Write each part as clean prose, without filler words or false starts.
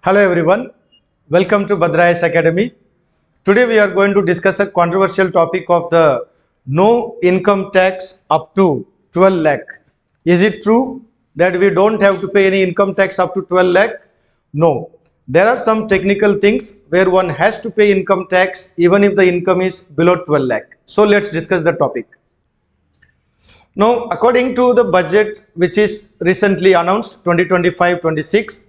Hello everyone, welcome to Bhadrayas Academy. Today we are going to discuss a controversial topic of the no income tax up to 12 lakh. Is it true that we don't have to pay any income tax up to 12 lakh? No. There are some technical things where one has to pay income tax even if the income is below 12 lakh. So let's discuss the topic. Now, according to the budget which is recently announced 2025-26,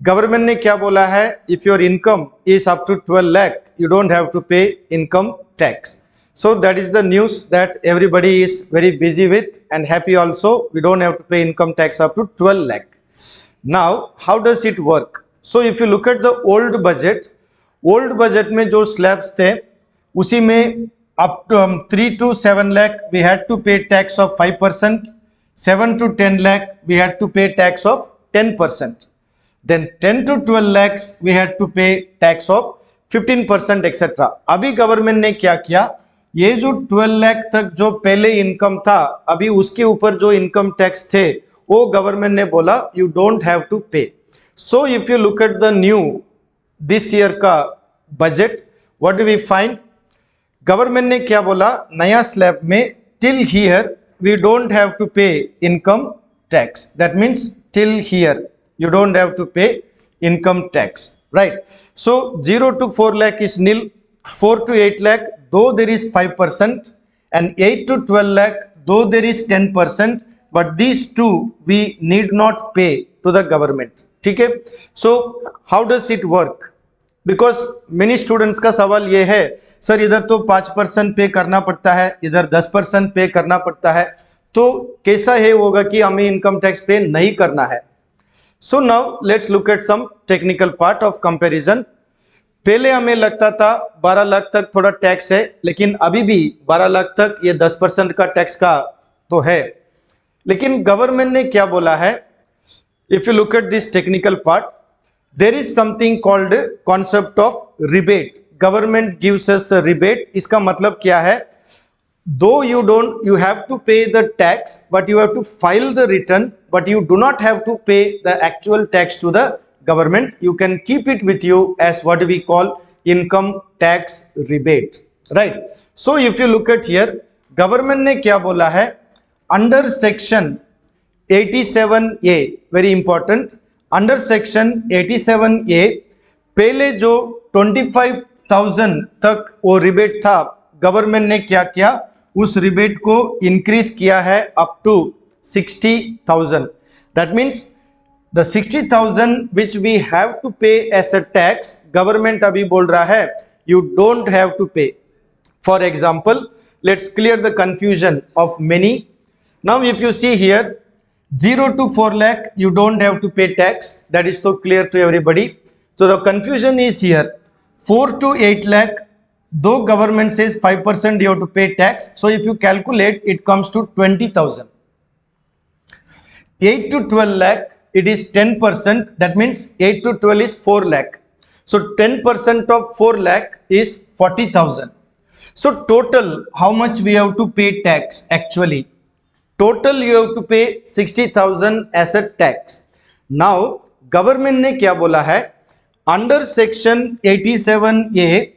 government ने क्या बोला है? If your income is up to 12 lakh you don't have to pay income tax. So that is the news that everybody is very busy with and happy also. We don't have to pay income tax up to 12 lakh. Now how does it work? So if you look at the old budget में जो slabs थे उसी में up to 3 to 7 lakh we had to pay tax of 5%, 7 to 10 lakh we had to pay tax of 10%. Then 10 to 12 lakhs we had to pay tax of 15% etc. अभी government ने क्या किया, ये जो 12 लाख तक जो पहले इनकम था अभी उसके ऊपर जो इनकम टैक्स थे वो गवर्नमेंट ने बोला you don't have to pay. So if you look at the new this year का budget what do we find? Government ने क्या बोला, नया स्लैब में till here we don't have to pay income tax. That means till here you don't have to pay income tax, right? So 0 to 4 lakh is nil, 4 to 8 lakh though there is 5% and 8 to 12 lakh though there is 10%, but these two we need not pay to the government. ठीक है? So how does it work? Because many students का सवाल ये है, sir इधर तो 5% पे करना पड़ता है, इधर 10% पे करना पड़ता है, तो कैसा है होगा कि हमें इनकम टैक्स पे नहीं करना है? So now let's look at some technical part of comparison. पहले हमें लगता था 12 लाख तक थोड़ा टैक्स है, लेकिन अभी भी 12 लाख तक ये 10% का टैक्स का तो है. लेकिन गवर्नमेंट ने क्या बोला है? If you look at this technical part, there is something called concept of rebate. Government gives us a rebate. इसका मतलब क्या है? Though you have to pay the tax, but you have to file the return, but you do not have to pay the actual tax to the government. You can keep it with you as what we call income tax rebate, right? So if you look at here, government ने क्या बोला है? Under section 87A, very important, under section 87A पहले जो 25,000 तक वो rebate था, government ने क्या किया, उस रिबेट को इंक्रीज किया है up to 60,000. That means the 60,000 which we have to pay as a tax, government अभी बोल रहा है you don't have to pay. For example, let's clear the confusion of many. Now if you see here 0 to 4 lakh you don't have to pay tax, that is so clear to everybody. So the confusion is here, 4 to 8 lakh though government says 5% you have to pay tax, so if you calculate it comes to 20,000. 8 to 12 lakh it is 10%, that means 8 to 12 is 4 lakh, so 10% of 4 lakh is 40,000. So total how much we have to pay tax? Actually total you have to pay 60,000 as a tax. Now government ने क्या बोला है? Under section 87A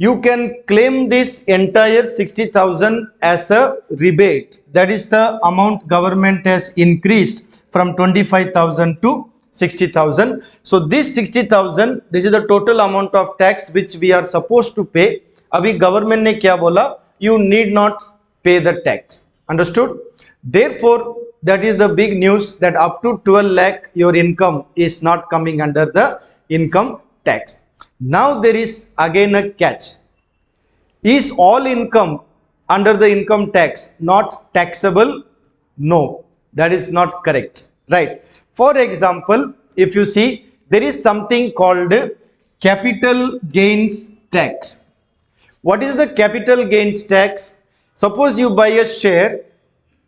you can claim this entire 60,000 as a rebate. That is the amount government has increased from 25,000 to 60,000. So this 60,000, this is the total amount of tax which we are supposed to pay. अभी government ने क्या बोला? You need not pay the tax. Understood? Therefore, that is the big news that up to 12 lakh your income is not coming under the income tax. Now there is again a catch. Is all income under the income tax not taxable? No, that is not correct, right? For example, if you see, there is something called capital gains tax. What is the capital gains tax? Suppose you buy a share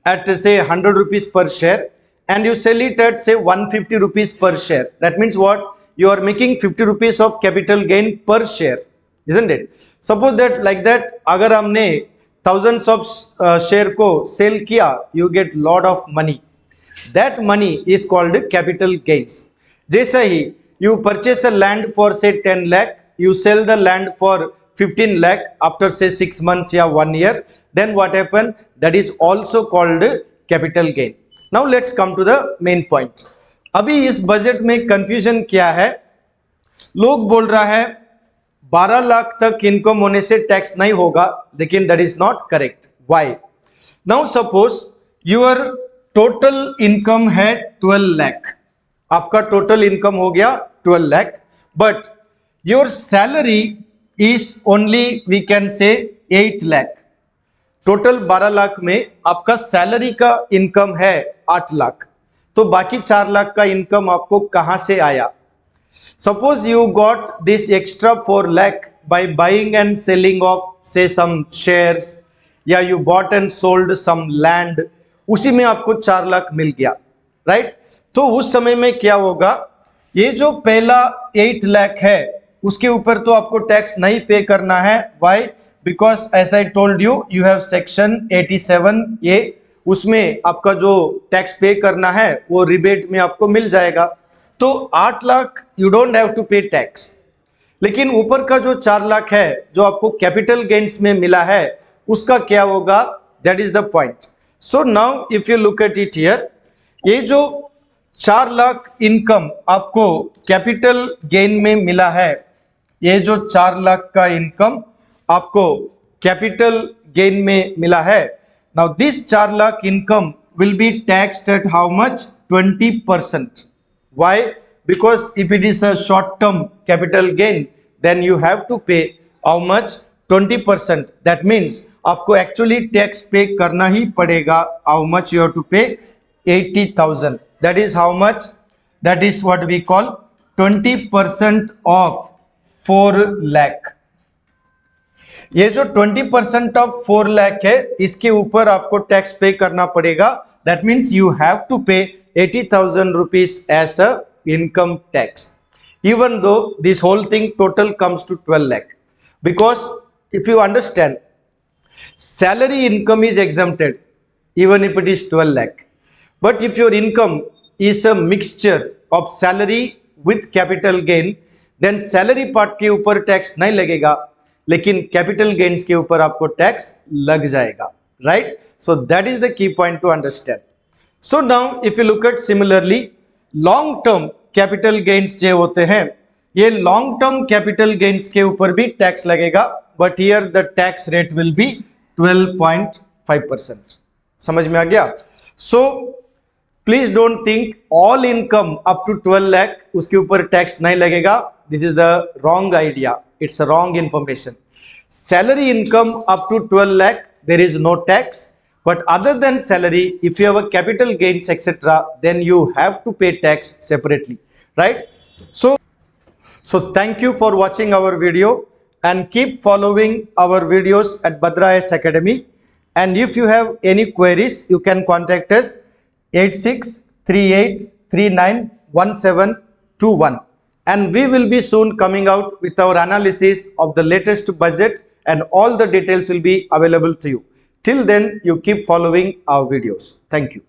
at say 100 rupees per share and you sell it at say 150 rupees per share. That means what? You are making 50 rupees of capital gain per share, isn't it? Suppose that like that अगर हमने thousands of share को sell किया, you get lot of money. That money is called capital gains. जैसा ही you purchase a land for say 10 lakh, you sell the land for 15 lakh after say 6 months या 1 year, then what happen? That is also called capital gain. Now let's come to the main point. अभी इस budget में confusion क्या है? लोग बोल रहा है 12 लाख तक इनकम होने से टैक्स नहीं होगा, लेकिन that is not correct. Why? Now suppose your total income है 12 लाख, आपका टोटल इनकम हो गया 12 lakh, but your salary is only we can say 8 lakh. Total 12 lakh में आपका सैलरी का इनकम है 8 लाख, तो बाकी 4 लाख का इनकम आपको कहां से आया? Suppose you got this extra 4 lakh by buying and selling of say some shares, या you bought and sold some land, उसी में आपको 4 लाख मिल गया, राइट? तो उस समय में क्या होगा? ये जो पहला 8 लाख है उसके ऊपर तो आपको टैक्स नहीं पे करना है. Why? Because as I told you, you have section 87A, उसमें आपका जो टैक्स पे करना है वो रिबेट में आपको मिल जाएगा. तो 8 lakh you don't have to pay tax, लेकिन ऊपर का जो 4 लाख है जो आपको कैपिटल गेन्स में मिला है उसका क्या होगा? That is the point. So now if you look at it here, ये जो 4 लाख इनकम आपको कैपिटल गेन में मिला है, ये जो 4 लाख का इनकम आपको कैपिटल गेन में मिला है, now this 4 lakh income will be taxed eight how much? 20%. Why? Because if it is a short term capital gain, then you have to pay how much? 20%. That means आपको actually tax pay करना ही पड़ेगा. How much you have to pay? 80,000. That is how much? That is what we call 20% of 4 lakh. ये जो 20% of 4 lakh है, इसके ऊपर आपको tax पे करना पड़ेगा. That means you have to pay 80,000 rupees as a income tax, even though this whole thing total comes to 12 lakh. Because if you understand, salary income is exempted even if it is 12 lakh. But if your income is a mixture of salary with capital gain, then salary part के ऊपर tax नहीं लगेगा, लेकिन capital gains के ऊपर आपको tax लग जाएगा, right? So that is the key point to understand. So now if you look at similarly long term capital gains जो होते हैं, ये long term capital gains के ऊपर भी टैक्स लगेगा, but here the tax rate will be 12.5%. समझ में आ गया? So please don't think all income up to 12 lakh उसके ऊपर टैक्स नहीं लगेगा. This is the wrong idea. It's a wrong information. Salary income up to 12 lakh there is no tax. But other than salary, if you have a capital gains etc., then you have to pay tax separately, right? So thank you for watching our video and keep following our videos at Bhadra IAS Academy. And if you have any queries, you can contact us 8638391721. And we will be soon coming out with our analysis of the latest budget, and all the details will be available to you. Till then, you keep following our videos. Thank you.